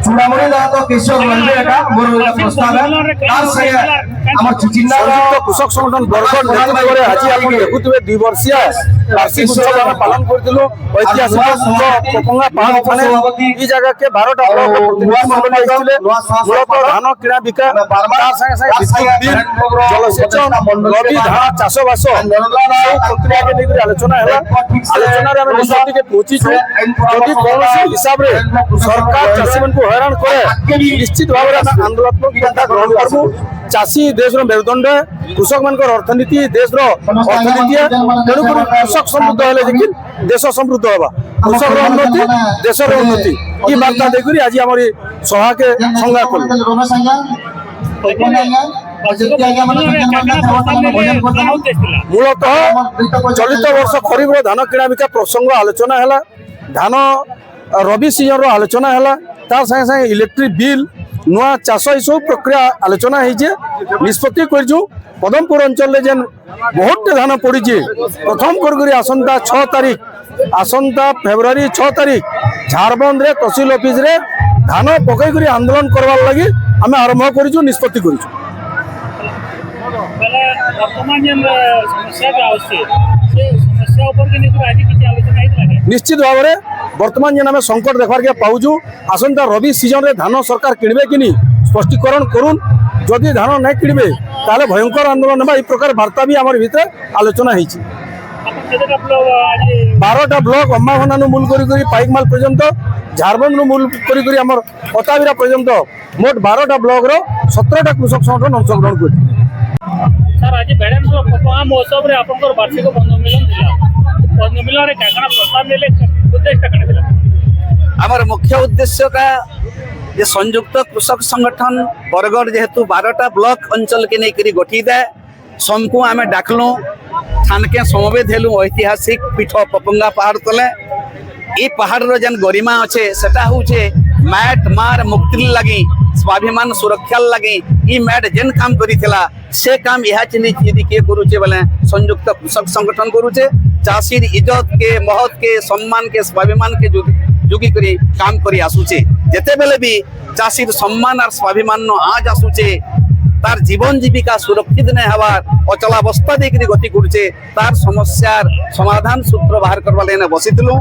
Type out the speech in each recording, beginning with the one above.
চূড়ামণি দ্বারা তো কৃষক রইবে এটা মোর প্রস্তাব তার সঙ্গে আমার সংযুক্ত কৃষক সংগঠন বরগড় নেতৃত্বে আজ আপনি দেখুথিবে 2 বর্ষিয়া বার্ষিক উৎসব আমি পালন করছিলু ঐতিহাসিক পপঙ্গা পাহাড় মানে এই জায়গাকে 12টা ব্লক প্রতিনিধি মন্ডল আসলে মূলত ধান কিনা বিকা তার সঙ্গে সঙ্গে বিদ্যুৎ বিল জলসেচন রবি ধান চাষবাস প্রক্রিয়াকে নিয়ে আলোচনা হল আলোচনার আমি নিষ্পত্তিকে পৌঁছিছু যদি কৌশি হিসাবে সরকার চাষী মানুষ হইরাণ করে নিশ্চিত ভাবে আমি আন্দোলনাত্মক পন্থা গ্রহণ করবু চাষী দেশের মেরুদণ্ড কৃষক মান অর্থনীতি দেশের অর্থনীতি তেণুক কৃষক সমৃদ্ধ হলে দেখি দেশ সমৃদ্ধ হবা কৃষক উন্নতি দেশের উন্নতি এই বার্তা দেখি আজ আমার সভাকে সংজ্ঞা করল মূলত চলিত বর্ষ খরিফ ধান কিনা বিকা প্রসঙ্গ আলোচনা হল ধান রবি সিজন আলোচনা হল তার সাথে সাথে ইলেকট্রিক বিল নূয়া চাষ এইসব প্রক্রিয়া আলোচনা হয়েছে নিষ্পত্তি করছু পদমপুর অঞ্চলের যেন বহুত ধান পড়িছে প্রথম করে আসন্তা 6 তারিখ আসন্তা ফেব্রুয়ারি 6 তারিখ ঝাড়বন্দ তহসিল অফিসে ধান পকাই করে আন্দোলন করবার লাগি আমি আরম্ভ করছু নিষ্পত্তি করছু নিশ্চিত ভাবে বর্তমান যেন আমি সংকট দেখবার পাউছু আসন্তা রবি সিজন রে ধান সরকার কিনবে কিনি স্পষ্টীকরণ করুন যদি ধান না কিনবে তাহলে ভয়ঙ্কর আন্দোলন হবা এই প্রকার বার্তা বি আমার ভিতরে আলোচনা হয়েছে 12টা ব্লক অম্বাভানানু মূল করি পাইকমাল পর্যন্ত ঝাড়বন্দ মূল করি আমার অতাবিরা পর্যন্ত মোট 12টা ব্লকর 17টা কৃষক সংগঠন অংশগ্রহণ করছে सर आज बेड़ेंद्र पपंगा महोत्सव रे आपनकर वार्षिक बंधु मिलन थिला बंधु मिलन रे काकना प्रस्ताव नेले उद्देश्य कने थिला आमर मुख्य उद्देश्यटा जे संयुक्त कृषक संगठन बरगढ़ जेहेतु 12टा ब्लॉक अंचल के नहीं करी गठी दे समको आमे डाकलु थानके समवेत हेलु ऐतिहासिक पीठ पपंगा पहाड़ तले ई पहाड़ रो जन गरिमा अच्छे सेटा होचे मैट मार मुक्ति लगी स्वाभिमान सुरक्षा लगी ई मैट जेन काम करिथिला से काम यह चिन्ह यदि के करूचे बोले संयुक्त कृषक संगठन करूचे चाषीर इज्जत के महत के सम्मान के स्वाभिमान के जुगी करी काम करी आसुचे जेते बेले भी चाषीर सम्मान और स्वाभिमान नो आज आसुचे तार जीवन जीविका सुरक्षित नहीं हवार अचलावस्था देखिए गति करुचे तार समस्यार समाधान सूत्र बाहर करवा लेने बसिलु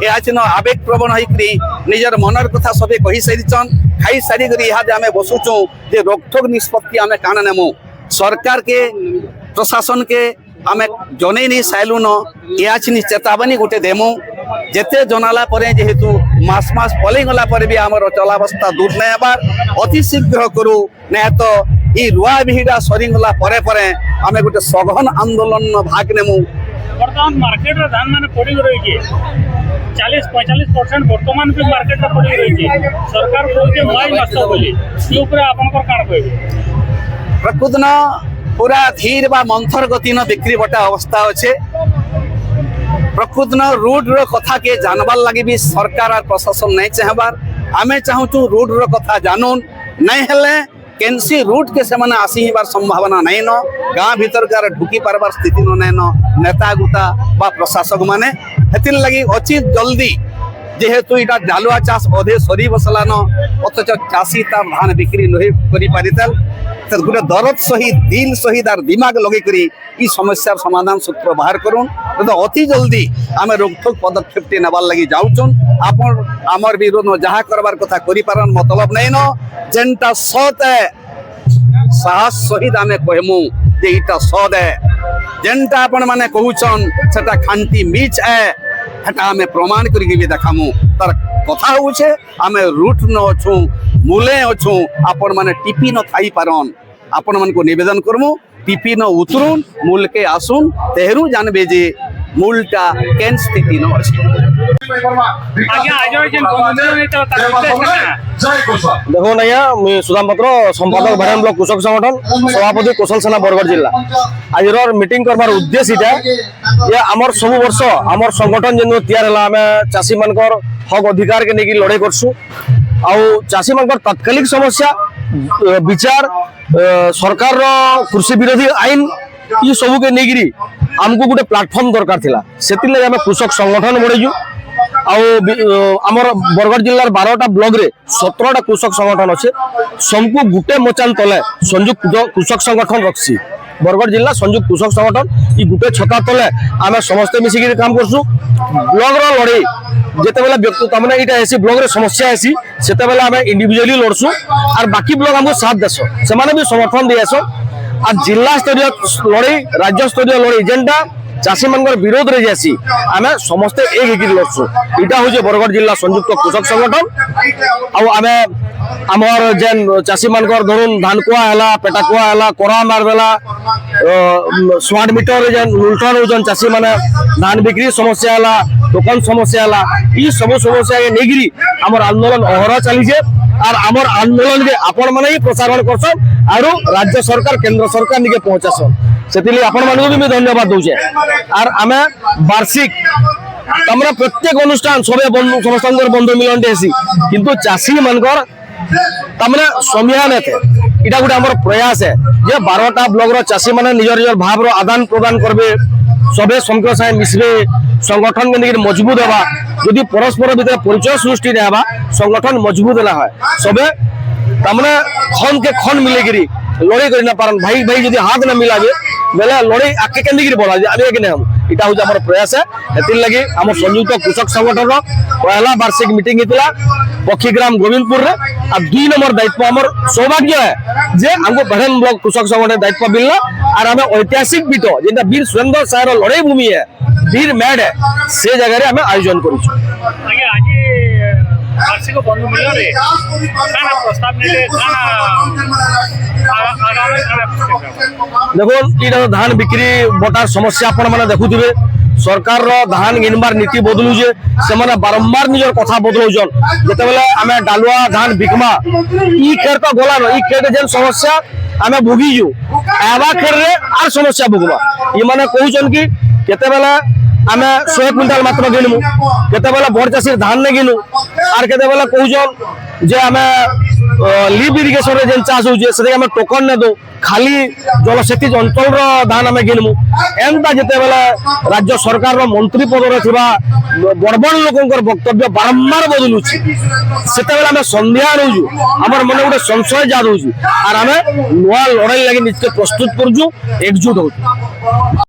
ए आज आवेग प्रवण होकरी निजर मनर कथा सबे कही सारीचन खाई सारी आम बसुचु जे रोकठोक निष्पत्ति आम काण नेमु सरकार के प्रशासन के आम जनै नहीं साइलु न याचिनी चेतावनी गोटे देमु जेते जनाला परे जेहेतु मास मास पलि गला परे भी आमर चलावस्था दूर नहीं हबार अति शीघ्र करू नहीं तो ई रुआ भिड़ा सरीगला परे परे आम गोटे सघन आंदोलन भाग नेमु वर्तमान मार्केट रे धान माने पड़ी रही है 40-45% वर्तमान भी मार्केट रे पड़ी रही है सरकार कहते माई मास बोली ई ऊपर आपनकर काण कहबे प्रकृत न पूरा धीर बा मंथर गति न बिक्री बटा अवस्था अच्छे प्रकृत न रूट रो कथा के जानबार लगी भी सरकार और प्रशासन नहीं चाहबार आमे चाहूँ रूट रो कथा जानून नहीं हेले केनसी रूट के से माने आसीबार संभावना नहीं न गाँ भीतर कार ढुकी पारबार स्थिति न नहीं न नेता गुता बा प्रशासक माने हेतिन लगी अचित जल्दी जेहेतु इटा डालुआ चाष अधे सरी बसला न अथच चाषी तार धान बिक्री नहीं करि पारितल तो गोटे दरद सहित दिल सहित आर दिमाग लगे करी ई समस्यार समाधान सूत्र बाहर करूँ तो अति जल्दी आम रोकठोक पदक्षेप टे नबार लगी जाऊन आपन आमर विरोध जहाँ करबार कथा करि पारन मतलब नहीं न जेनटा सत है साहस सहित आम कहमु जे इटा सद है जेनटा आपण माने कहूछन सेटा खांटी मिच है हेटा आम प्रमाण करी भी देखामु तार कथा होछे आम रूट न अछु मूले अछु आपण माने टिपी न थाई पारन आपण मन को निवेदन करमु टिपी न उतरुन मूल के आसुन तेहरू जानबे जे मूलटा केन स्थिति न अछि आज्ञा आज जन बंधु नहीं तो देखो नैया मुई सुदाम पत्र संपादक भाराम ब्लॉक कृषक संगठन सभापति कौशल सेना बरगढ़ जिला आज मीटिंग करबार उद्देश्य इटा ये आमर सब वर्ष आमर संगठन जेन तैयार हला आमे चाषी मानकर हक अधिकार के नेकी लड़ाई करसु आउ चाषी मानकर तात्कालिक समस्या विचार सरकार कृषि विरोधी आईन ये सब के नहीं आमको गोटे प्लाटफर्म दरकार थिला से आम कृषक संगठन बढ़ेजु आमर बरगढ़ जिलार 12टा ब्लॉक रे 17टा कृषक संगठन अच्छे सबको गुटे मचान तले संयुक्त कृषक संगठन रखसी बरगढ़ जिला संयुक्त कृषक संगठन ये गुटे छता तले आम समस्ते मिसिक काम करसु ब्लॉक रो लड़ाई जिते बेला व्यक्ति तमने इटा ऐसी ब्लॉक रे समस्या ऐसी सेते बेला आम इंडिविजुअली लड़सु और बाकी ब्लॉक हमको साथ देसो से माने भी समर्थन दिएसो और जिला स्तरीय लड़ाई राज्य स्तरीय लड़ाई जेनटा चाषी मान विरोध रे जासी आम समस्ते एक होकर लड़सु इटा हूँ बरगढ़ जिला संयुक्त कृषक संगठन आम आमर जेन चाषी मान धरुन धान कुआ है पेटा कुआ है कड़ा मारदेला स्मार्ट मीटर जेन लुल्ठन होजन चाषी माने धान बिक्री समस्या है टोकन समस्या है ये सब समस्या के नहीं आमर आंदोलन अहरा चली और आमर आंदोलन के आपण मैंने ही प्रसारण करसन और राज्य सरकार केंद्र सरकार निके पहुंचासन से आपण मानक भी धन्यवाद दूचे और आम वार्षिक तमरा प्रत्येक अनुष्ठान सबे बंधु समस्त बंधु मिलन हेसी किंतु चाषी मानकर तमने समियान थे इटा गोटे आमर प्रयास है जे 12टा ब्लॉक रो चाषी माने निजर निजर भाव रो आदान प्रदान करबे सबे संघ साथ मिसबे संगठन के निके मजबूत होगा यदि परस्पर भीतर परिचय सृष्टि नहीं संगठन मजबूत ना है सबे तमने खन के खन मिलेगिरी लड़ाई कर ना पारन भाई भाई यदि हाथ ना मिलाबे बेले लड़ाई आके केंदी बोला आगे कि हम इटा हूँ आम प्रयास है एतिर लगी आम संयुक्त कृषक संगठन पहला वार्षिक मीटिंग होता पक्षीग्राम गोविंदपुर रे और 2 नंबर दायित्व आमर सौभाग्य है जे हमको बढ़न ब्लॉक कृषक संगठन दायित्व मिलला और आम ऐतिहासिक पीठ जेटा वीर सुरेंद्र साहर लड़ाई भूमि है वीर मैड है से जगह आम आयोजन करूँ वार्षिक बंधु मिलन रे काना प्रस्ताव नेले देखो ये धान बिक्री बटार समस्या आपण माने देखुथिबे सरकार रो धान गिनबार नीति बदलुजे से माने बारंबार निजर कथा बदलौजन जते बेले आमे डालुआ धान बिकमा ई खेर तो गोला न ई खेर जेन समस्या आमे भोगिजु एबा खेर रे आर समस्या भोगबा ई माने कहउजन कि केते बेले आमे 100 क्विंटल मात्र गिनमु केते बेले बड़ चासी धान ने गिनु आर केते बेले कहउजन जे आमे लिप इरिगेशन रे जेन चाष होजे से आमे टोकन ने दो खाली जलसेची अंचल रो धान आमे गिनमु एंता जते बेले राज्य सरकार रो मंत्री पद रे थिबा बड़ बड़ लोकंकर वक्तव्य बारंबार बदलुछि सेते बेले आमे संध्या रहजु हमर मन गोटे संशय जाद होछि आर आमे नवा लड़ाई लागि निश्चित प्रस्तुत करजु एकजुट होजु।